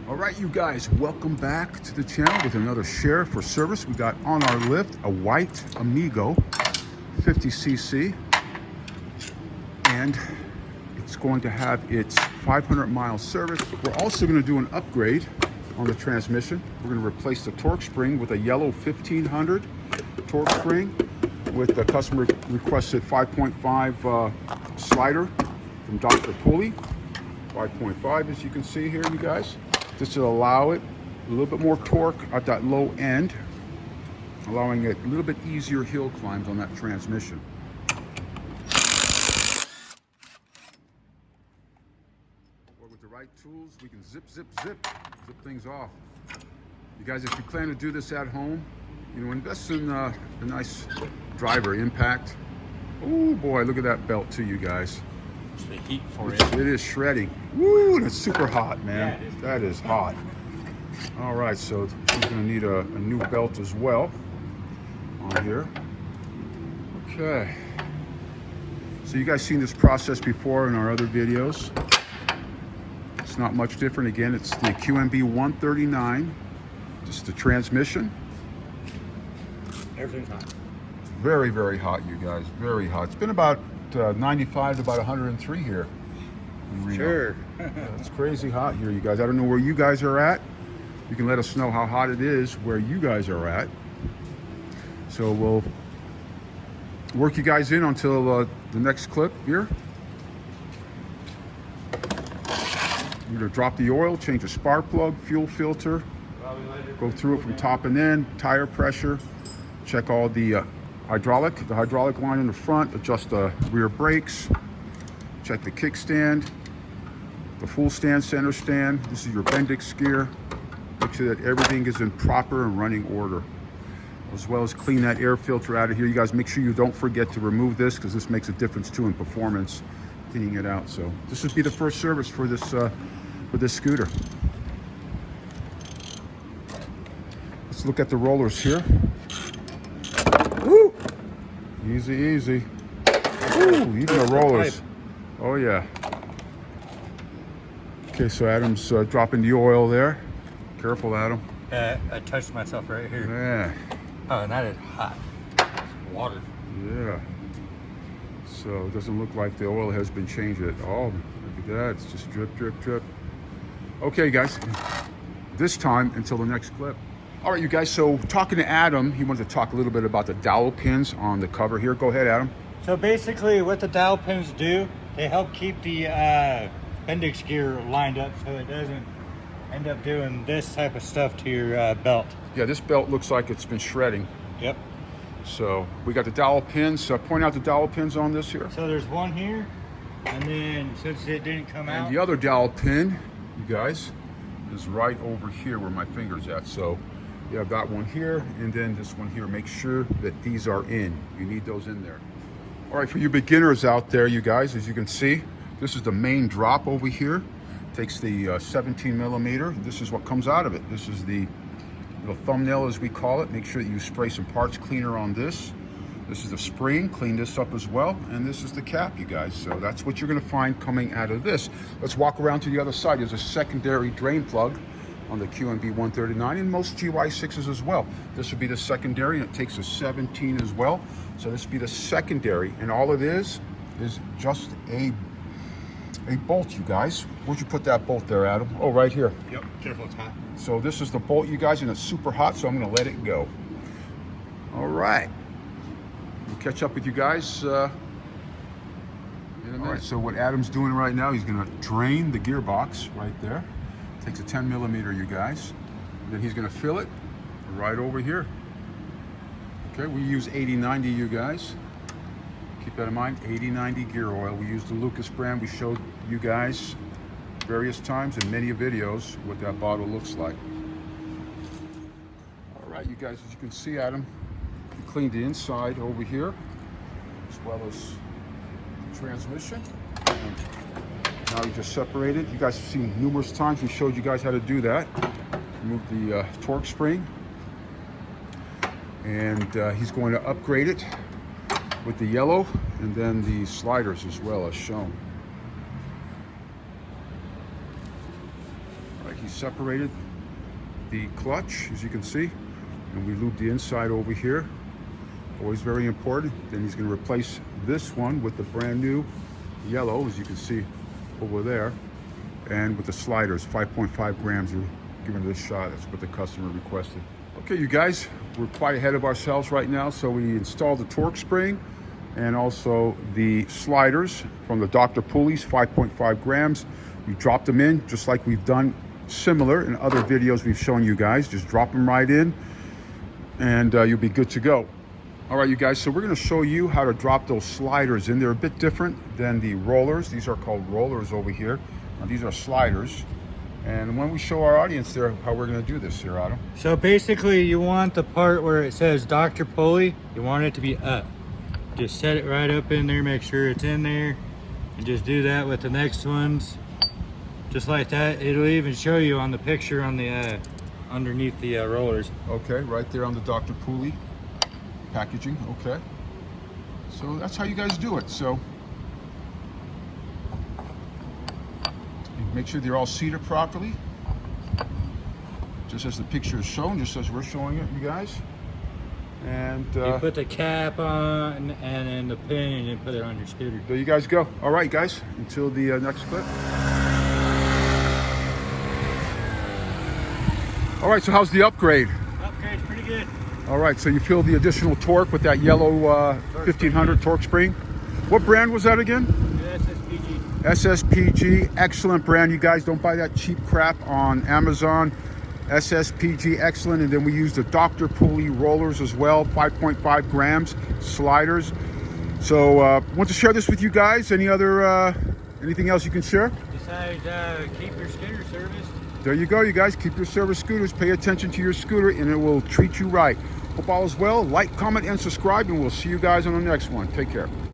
All right, you guys, welcome back to the channel with another share for service. We got on our lift a white Amigo 50cc, and it's going to have its 500-mile service. We're also going to do an upgrade on the transmission. We're going to replace the torque spring with a yellow 1500 torque spring with the customer requested 5.5 slider from Dr. Pulley. 5.5, as you can see here, you guys. This will allow it a little bit more torque at that low end, allowing it a little bit easier hill climbs on that transmission. But with the right tools, we can zip things off. You guys, if you plan to do this at home, you know, invest in a nice driver impact. Oh boy, look at that belt too, you guys. The heat for it. It is shredding. Woo, that's super hot, man. Yeah, that is hot. All right, so she's gonna need a new belt as well on here. Okay. So you guys seen this process before in our other videos. It's not much different. Again, it's the QMB 139. Just the transmission. Everything's hot. It's very, very hot, you guys. Very hot. It's been about 95 to about 103 here in Reno. Sure. Yeah, it's crazy hot here, you guys. I don't know where you guys are at. You can let us know how hot it is where you guys are at. So we'll work you guys in until the next clip here. You're gonna drop the oil, change the spark plug, fuel filter, go through it from top and end, tire pressure, check all the hydraulic line in the front, adjust the rear brakes, check the kickstand, the full stand, center stand. This is your Bendix gear. Make sure that everything is in proper and running order, as well as clean that air filter out of here. You guys make sure you don't forget to remove this, because this makes a difference too in performance, cleaning it out. So this would be the first service for this scooter. Let's look at the rollers here. Woo! Easy, easy. Ooh, even the rollers. Oh yeah. Okay, so Adam's dropping the oil there. Careful, Adam. I touched myself right here. Yeah. Oh, and that is hot. Water. Yeah. So it doesn't look like the oil has been changed at all. Look at that. It's just drip, drip, drip. Okay, guys. This time until the next clip. All right, you guys, so talking to Adam, he wanted to talk a little bit about the dowel pins on the cover here. Go ahead, Adam. So basically what the dowel pins do, they help keep the Bendix gear lined up so it doesn't end up doing this type of stuff to your belt. Yeah, this belt looks like it's been shredding. Yep. So we got the dowel pins. Point out the dowel pins on this here. So there's one here, and then since it didn't come out. And the other dowel pin, you guys, is right over here where my finger's at. So you have that one here, and then this one here. Make sure that these are in. You need those in there. All right, for you beginners out there, you guys, as you can see, this is the main drop over here. Takes the 17 millimeter. This is what comes out of it. This is the little thumbnail, as we call it. Make sure that you spray some parts cleaner on this. This is the spring. Clean this up as well. And this is the cap, you guys. So that's what you're going to find coming out of this. Let's walk around to the other side. There's a secondary drain plug on the QMB 139 and most GY6s as well. This would be the secondary, and it takes a 17 as well. So this would be the secondary, and all it is just a bolt, you guys. Where'd you put that bolt there, Adam? Oh, right here. Yep, careful, it's hot. So this is the bolt, you guys, and it's super hot, so I'm gonna let it go. All right. We'll catch up with you guys in a minute. All right, so what Adam's doing right now, he's gonna drain the gearbox right there. Takes a 10 millimeter, you guys. And then he's gonna fill it right over here. Okay, we use 80/90, you guys. Keep that in mind, 80/90 gear oil. We use the Lucas brand. We showed you guys various times in many videos what that bottle looks like. All right, you guys, as you can see, Adam, we cleaned the inside over here, as well as the transmission. And now you just separate it. You guys have seen numerous times. We showed you guys how to do that. Remove the torque spring. And he's going to upgrade it with the yellow and then the sliders as well, as shown. All right, he separated the clutch, as you can see, and we lubed the inside over here. Always very important. Then he's going to replace this one with the brand new yellow, as you can see over there, and with the sliders, 5.5 grams. You're giving this shot. That's what the customer requested. Okay, you guys, we're quite ahead of ourselves right now. So we installed the torque spring and also the sliders from the Dr. Pulleys, 5.5 grams. We dropped them in just like we've done similar in other videos we've shown you guys. Just drop them right in and you'll be good to go. All right, you guys, so we're going to show you how to drop those sliders in. They're a bit different than the rollers. These are called rollers over here. Now, these are sliders. And when we show our audience there how we're going to do this here, Adam. So basically, you want the part where it says Dr. Pulley, you want it to be up. Just set it right up in there, make sure it's in there, and just do that with the next ones. Just like that. It'll even show you on the picture on the underneath the rollers. Okay, right there on the Dr. Pulley packaging. Okay, so that's how you guys do it. So make sure they're all seated properly, just as the picture is shown, just as we're showing it, you guys. And you put the cap on and then the pin and then put it on your scooter. There you guys go. All right, guys, until the next clip. All right, so how's the upgrade? Upgrade's pretty good. All right, so you feel the additional torque with that yellow 1500 torque spring. What brand was that again? SSPG. SSPG, excellent brand. You guys don't buy that cheap crap on Amazon. SSPG, excellent. And then we use the Dr. Pulley rollers as well, 5.5 grams sliders. So want to share this with you guys. Any other, anything else you can share? Besides, keep your scooter serviced. There you go, you guys. Keep your service scooters. Pay attention to your scooter and it will treat you right. Hope all is well. Like, comment, and subscribe, and we'll see you guys on the next one. Take care.